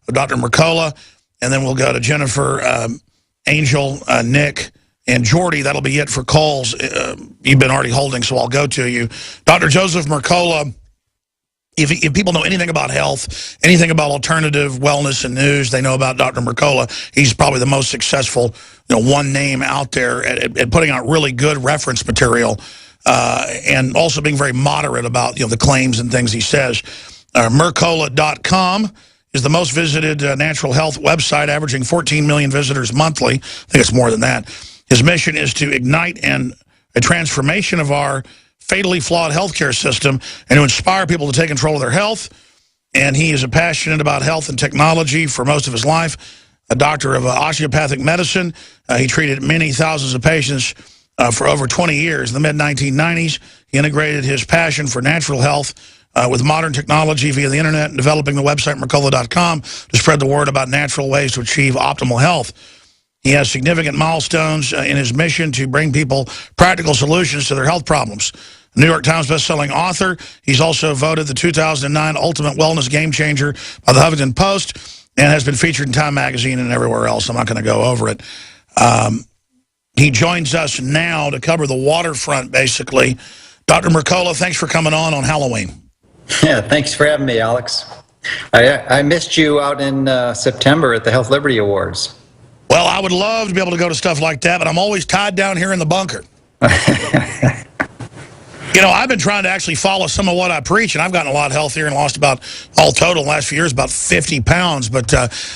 Dr. Mercola, and then we'll go to Jennifer, Angel, Nick, and Jordy. That'll be it for calls. You've been already holding, so I'll go to you. Dr. Joseph Mercola, if people know anything about health, anything about alternative wellness and news, they know about Dr. Mercola. He's probably the most successful, one name out there at putting out really good reference material, and also being very moderate about, the claims and things he says. Mercola.com is the most visited natural health website, averaging 14 million visitors monthly. I think it's more than that. His mission is to ignite a transformation of our fatally flawed healthcare system and to inspire people to take control of their health. And he is passionate about health and technology for most of his life. A doctor of osteopathic medicine. He treated many thousands of patients for over 20 years. In the mid-1990s, he integrated his passion for natural health with modern technology via the internet and developing the website Mercola.com to spread the word about natural ways to achieve optimal health. He has significant milestones in his mission to bring people practical solutions to their health problems. New York Times bestselling author. He's also voted the 2009 Ultimate Wellness Game Changer by the Huffington Post and has been featured in Time Magazine and everywhere else. I'm not going to go over it. He joins us now to cover the waterfront, basically. Dr. Mercola, thanks for coming on Halloween. Yeah, thanks for having me, Alex. I missed you out in September at the Health Liberty Awards. Well, I would love to be able to go to stuff like that, but I'm always tied down here in the bunker. I've been trying to actually follow some of what I preach, and I've gotten a lot healthier and lost about, all total, in the last few years, about 50 pounds. But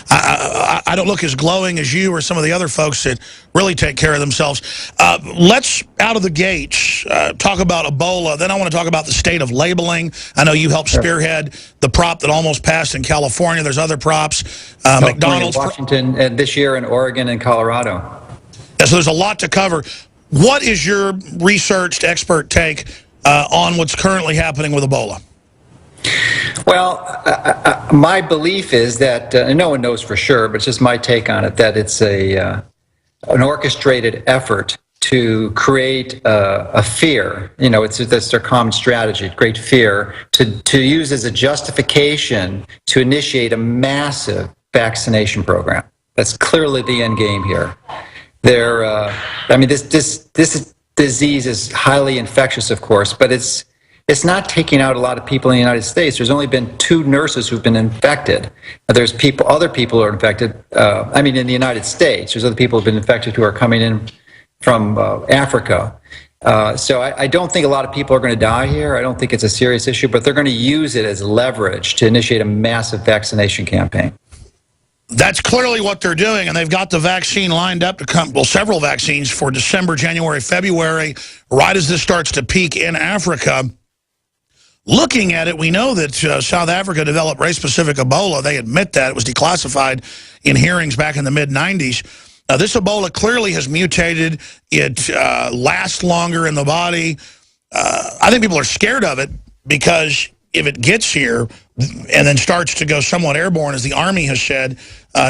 I don't look as glowing as you or some of the other folks that really take care of themselves. Let's, out of the gates, talk about Ebola. Then I want to talk about the state of labeling. I know you helped spearhead the prop that almost passed in California. There's other props. McDonald's, Washington, and this year in Oregon and Colorado. Yeah, so there's a lot to cover. What is your researched expert take on what's currently happening with Ebola? Well, my belief is that, and no one knows for sure, but it's just my take on it, that it's an orchestrated effort to create a fear. That's their common strategy, create fear, to use as a justification to initiate a massive vaccination program. That's clearly the end game here. This disease is highly infectious, of course, but it's not taking out a lot of people in the United States. There's only been 2 nurses who've been infected. There's other people who are infected. In the United States, there's other people who've been infected who are coming in from Africa. So I don't think a lot of people are going to die here. I don't think it's a serious issue, but they're going to use it as leverage to initiate a massive vaccination campaign. That's clearly what they're doing, and they've got the vaccine lined up to come, well, several vaccines for December, January, February, right as this starts to peak in Africa. Looking at it, we know that South Africa developed race-specific Ebola. They admit that. It was declassified in hearings back in the mid-90s. This Ebola clearly has mutated. It lasts longer in the body. I think people are scared of it because if it gets here and then starts to go somewhat airborne, as the Army has said,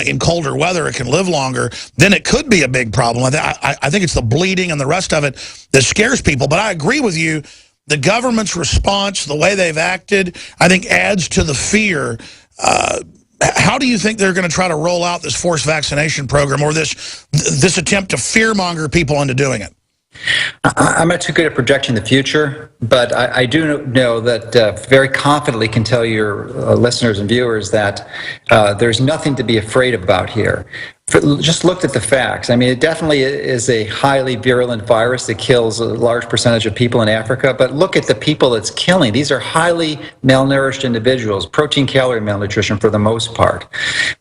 in colder weather, it can live longer, then it could be a big problem. I think it's the bleeding and the rest of it that scares people. But I agree with you. The government's response, the way they've acted, I think adds to the fear. How do you think they're going to try to roll out this forced vaccination program or this attempt to fearmonger people into doing it? I'm not too good at projecting the future, but I do know that very confidently can tell your listeners and viewers that there's nothing to be afraid about here. Just looked at the facts. It definitely is a highly virulent virus that kills a large percentage of people in Africa, but look at the people it's killing. These are highly malnourished individuals, protein-calorie malnutrition for the most part.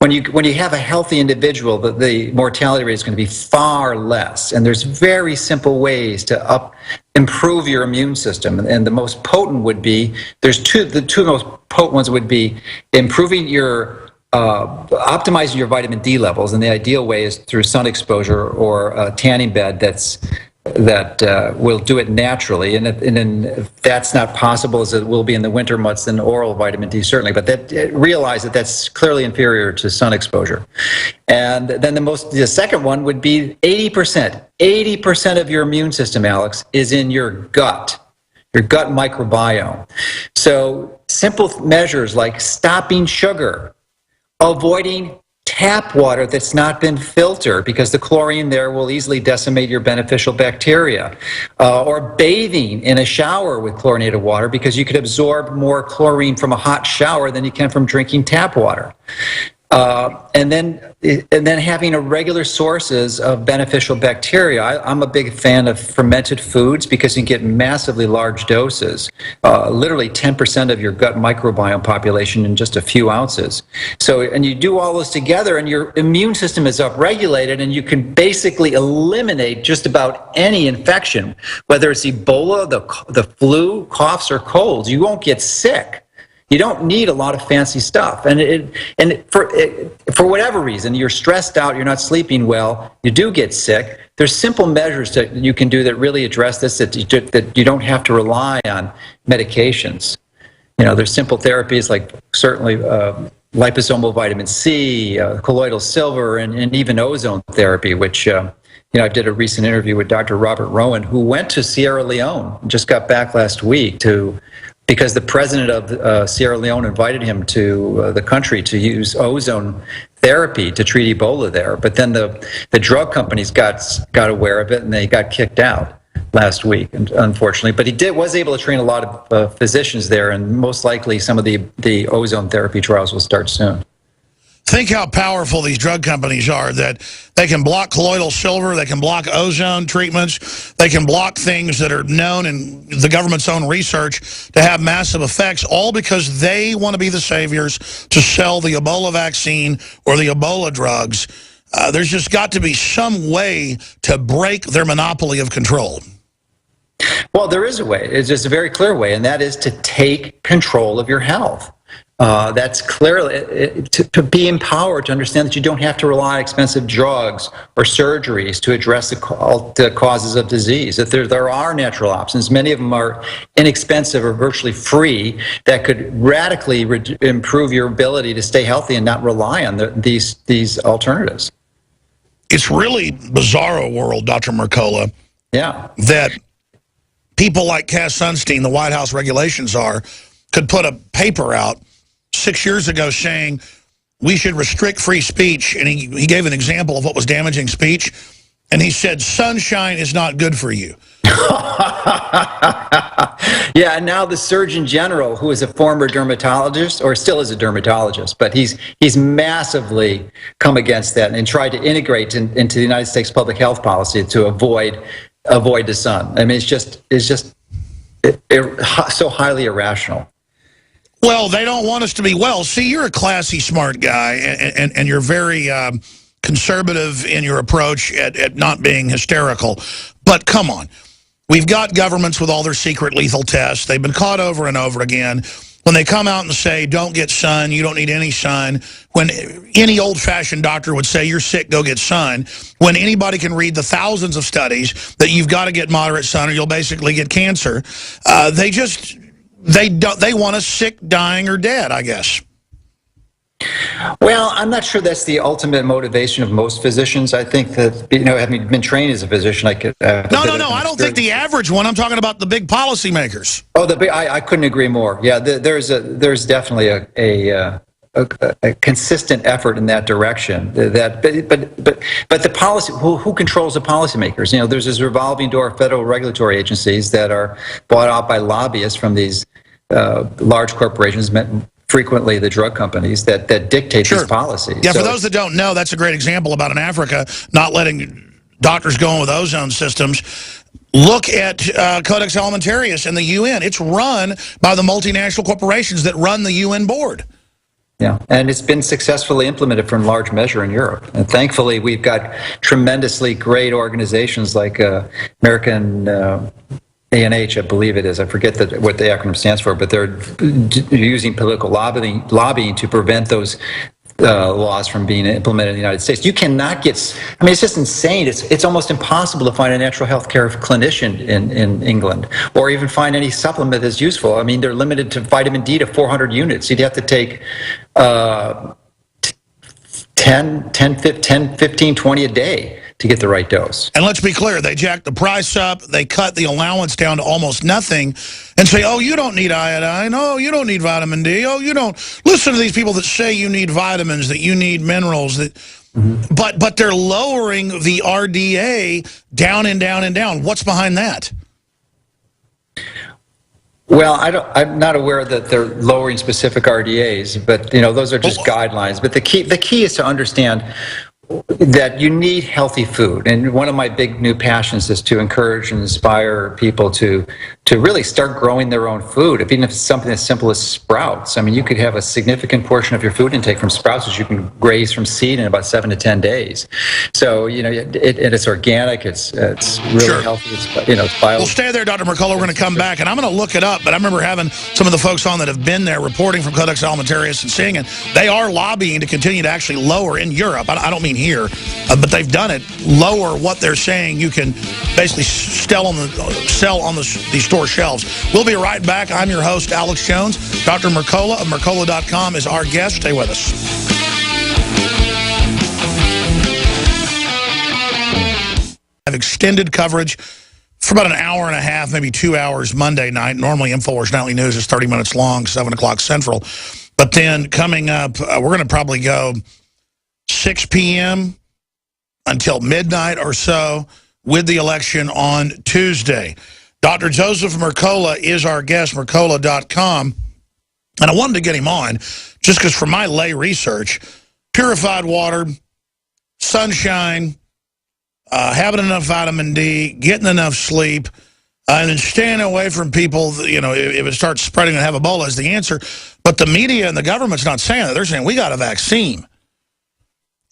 When you have a healthy individual, the mortality rate is going to be far less, and there's very simple ways to improve your immune system, and the most potent would be, the two most potent ones would be improving optimizing your vitamin D levels, and the ideal way is through sun exposure or a tanning bed that will do it naturally. And then if that's not possible, as it will be in the winter months, then oral vitamin D certainly. But realize that that's clearly inferior to sun exposure. And then the second one would be 80%. 80% of your immune system, Alex, is in your gut microbiome. So simple measures like stopping sugar avoiding tap water that's not been filtered because the chlorine there will easily decimate your beneficial bacteria, or bathing in a shower with chlorinated water because you could absorb more chlorine from a hot shower than you can from drinking tap water. And then having a regular sources of beneficial bacteria. I'm a big fan of fermented foods because you can get massively large doses, literally 10% of your gut microbiome population in just a few ounces. So, and you do all those together and your immune system is upregulated and you can basically eliminate just about any infection, whether it's Ebola, the flu, coughs, or colds. You won't get sick. You don't need a lot of fancy stuff. And for whatever reason, you're stressed out, you're not sleeping well, you do get sick, there's simple measures that you can do that really address this, that you don't have to rely on medications. You know, there's simple therapies like certainly liposomal vitamin C, colloidal silver, and even ozone therapy, which I did a recent interview with Dr. Robert Rowan, who went to Sierra Leone, just got back last week because the president of Sierra Leone invited him to the country to use ozone therapy to treat Ebola there. But then the drug companies got aware of it and they got kicked out last week, unfortunately. But he was able to train a lot of physicians there, and most likely some of the ozone therapy trials will start soon. Think how powerful these drug companies are, that they can block colloidal silver, they can block ozone treatments, they can block things that are known in the government's own research to have massive effects, all because they want to be the saviors to sell the Ebola vaccine or the Ebola drugs. There's just got to be some way to break their monopoly of control. Well, there is a way. It's just a very clear way, and that is to take control of your health. That's clearly to be empowered to understand that you don't have to rely on expensive drugs or surgeries to address the causes of disease. That there are natural options. Many of them are inexpensive or virtually free that could radically improve your ability to stay healthy and not rely on these alternatives. It's really bizarro world, Dr. Mercola. Yeah. That people like Cass Sunstein, the White House regulations are, could put a paper out 6 years ago saying we should restrict free speech, and he gave an example of what was damaging speech, and he said sunshine is not good for you. Yeah, and now the Surgeon General, who is a former dermatologist, or still is a dermatologist, but he's massively come against that and tried to integrate into the United States public health policy to avoid the sun. I mean, it's just so highly irrational. Well, they don't want us to be well. See, you're a classy, smart guy, and you're very conservative in your approach at not being hysterical. But come on. We've got governments with all their secret lethal tests. They've been caught over and over again. When they come out and say, don't get sun, you don't need any sun, when any old-fashioned doctor would say, you're sick, go get sun, when anybody can read the thousands of studies that you've got to get moderate sun or you'll basically get cancer, they want us sick, dying, or dead, I guess. Well, I'm not sure that's the ultimate motivation of most physicians. I think that, having been trained as a physician, I could... No, I don't think the average one. I'm talking about the big policymakers. Oh, I couldn't agree more. Yeah, there's definitely a consistent effort in that direction. But the policy, who controls the policymakers? There's this revolving door of federal regulatory agencies that are bought out by lobbyists from these large corporations, frequently the drug companies, that dictate these policies. Yeah, for those that don't know, that's a great example about in Africa not letting doctors go in with ozone systems. Look at Codex Alimentarius and the UN. It's run by the multinational corporations that run the UN board. Yeah, and it's been successfully implemented for in large measure in Europe. And thankfully, we've got tremendously great organizations like American ANH, I believe it is. I forget what the acronym stands for, but they're using political lobbying to prevent those laws from being implemented in the United States. You cannot get, it's just insane. It's almost impossible to find a natural health care clinician in England, or even find any supplement that's useful. I mean, they're limited to vitamin D to 400 units. You'd have to take 10, 15, 20 a day to get the right dose. And let's be clear, they jacked the price up, they cut the allowance down to almost nothing, and say, oh, you don't need iodine, oh, you don't need vitamin D, oh, you don't. Listen to these people that say you need vitamins, that you need minerals, that, but they're lowering the RDA down and down and down. What's behind that? Well, I'm not aware that they're lowering specific RDAs, but those are just guidelines. But the key is to understand that you need healthy food. And one of my big new passions is to encourage and inspire people to really start growing their own food, even if it's something as simple as sprouts. I mean, you could have a significant portion of your food intake from sprouts, which you can raise from seed in about 7 to 10 days. So, it's organic, it's really healthy, it's bio. Well, stay there, Dr. Mercola. We're going to come back, and I'm going to look it up, but I remember having some of the folks on that have been there reporting from Codex Alimentarius and seeing it. They are lobbying to continue to actually lower in Europe. I don't mean here, but they've done it, lower what they're saying you can basically sell on the store shelves. We'll be right back. I'm your host, Alex Jones. Dr. Mercola of Mercola.com is our guest. Stay with us. I have extended coverage for about an hour and a half, maybe 2 hours Monday night. Normally, InfoWars Nightly News is 30 minutes long, 7 o'clock Central. But then coming up, we're going to probably go 6 p.m. until midnight or so with the election on Tuesday. Dr. Joseph Mercola is our guest, Mercola.com. And I wanted to get him on just because from my lay research, purified water, sunshine, having enough vitamin D, getting enough sleep, and then staying away from people, that, if it starts spreading and have Ebola is the answer. But the media and the government's not saying that. They're saying, we got a vaccine.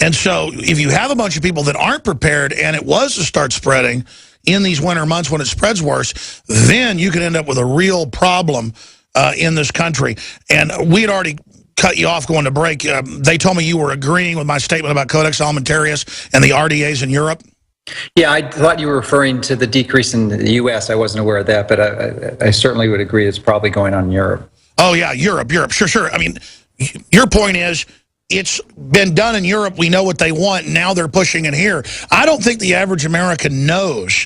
And so if you have a bunch of people that aren't prepared and it was to start spreading in these winter months when it spreads worse, then you could end up with a real problem in this country. And we had already cut you off going to break. They told me you were agreeing with my statement about Codex Alimentarius and the RDAs in Europe. Yeah, I thought you were referring to the decrease in the U.S. I wasn't aware of that, but I certainly would agree it's probably going on in Europe. Oh, yeah, Europe. Sure. I mean, your point is, it's been done in Europe. We know what they want. Now they're pushing it here. I don't think the average American knows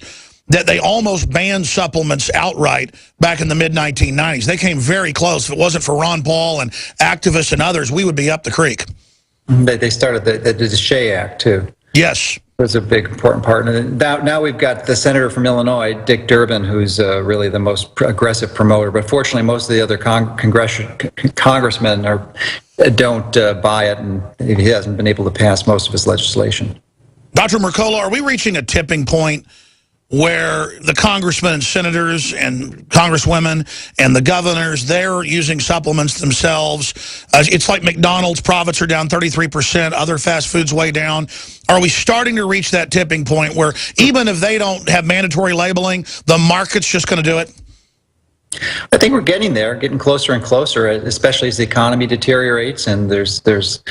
that they almost banned supplements outright back in the mid-1990s. They came very close. If it wasn't for Ron Paul and activists and others, we would be up the creek. They started the Shea Act, too. Yes. It was a big, important part. And now we've got the senator from Illinois, Dick Durbin, who's really the most aggressive promoter. But fortunately, most of the other congressmen don't buy it, and he hasn't been able to pass most of his legislation. Dr. Mercola, are we reaching a tipping point where the congressmen and senators and congresswomen and the governors, they're using supplements themselves? It's like McDonald's profits are down 33%, other fast foods way down. Are we starting to reach that tipping point where even if they don't have mandatory labeling, the market's just going to do it? I think we're getting there, getting closer and closer, especially as the economy deteriorates and there's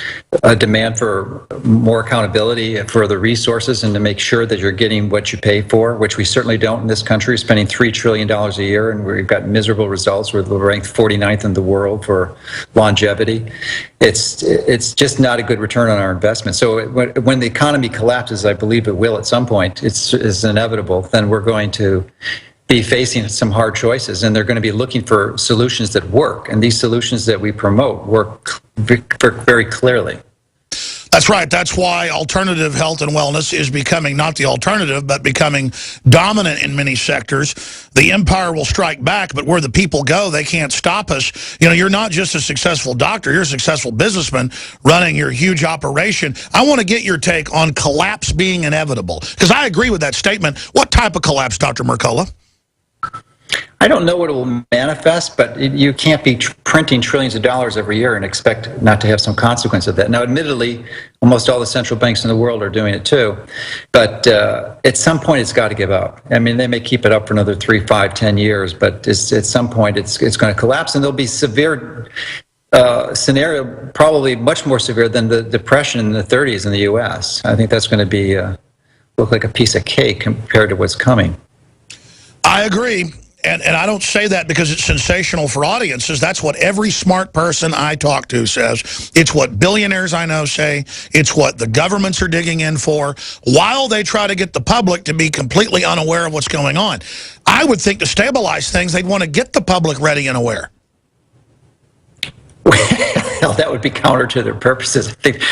a demand for more accountability for the resources and to make sure that you're getting what you pay for, which we certainly don't in this country, spending $3 trillion a year, and we've got miserable results. We're ranked 49th in the world for longevity. It's just not a good return on our investment. So when the economy collapses, I believe it will at some point, it's inevitable, then we're going to be facing some hard choices, and they're going to be looking for solutions that work, and these solutions that we promote work very clearly. That's right. That's why alternative health and wellness is becoming not the alternative, but becoming dominant in many sectors. The empire will strike back, but where the people go, they can't stop us. You're not just a successful doctor, you're a successful businessman running your huge operation. I want to get your take on collapse being inevitable, because I agree with that statement. What type of collapse, Dr. Mercola? I don't know what it will manifest, but you can't be printing trillions of dollars every year and expect not to have some consequence of that. Now, admittedly, almost all the central banks in the world are doing it too, but at some point it's got to give up. I mean, they may keep it up for another 3, 5, 10 years, but at some point it's going to collapse, and there'll be severe scenario, probably much more severe than the Depression in the 30s in the U.S. I think that's going to be look like a piece of cake compared to what's coming. I agree. And I don't say that because it's sensational for audiences. That's what every smart person I talk to says. It's what billionaires I know say. It's what the governments are digging in for, while they try to get the public to be completely unaware of what's going on. I would think to stabilize things, they'd want to get the public ready and aware. Well, that would be counter to their purposes. I think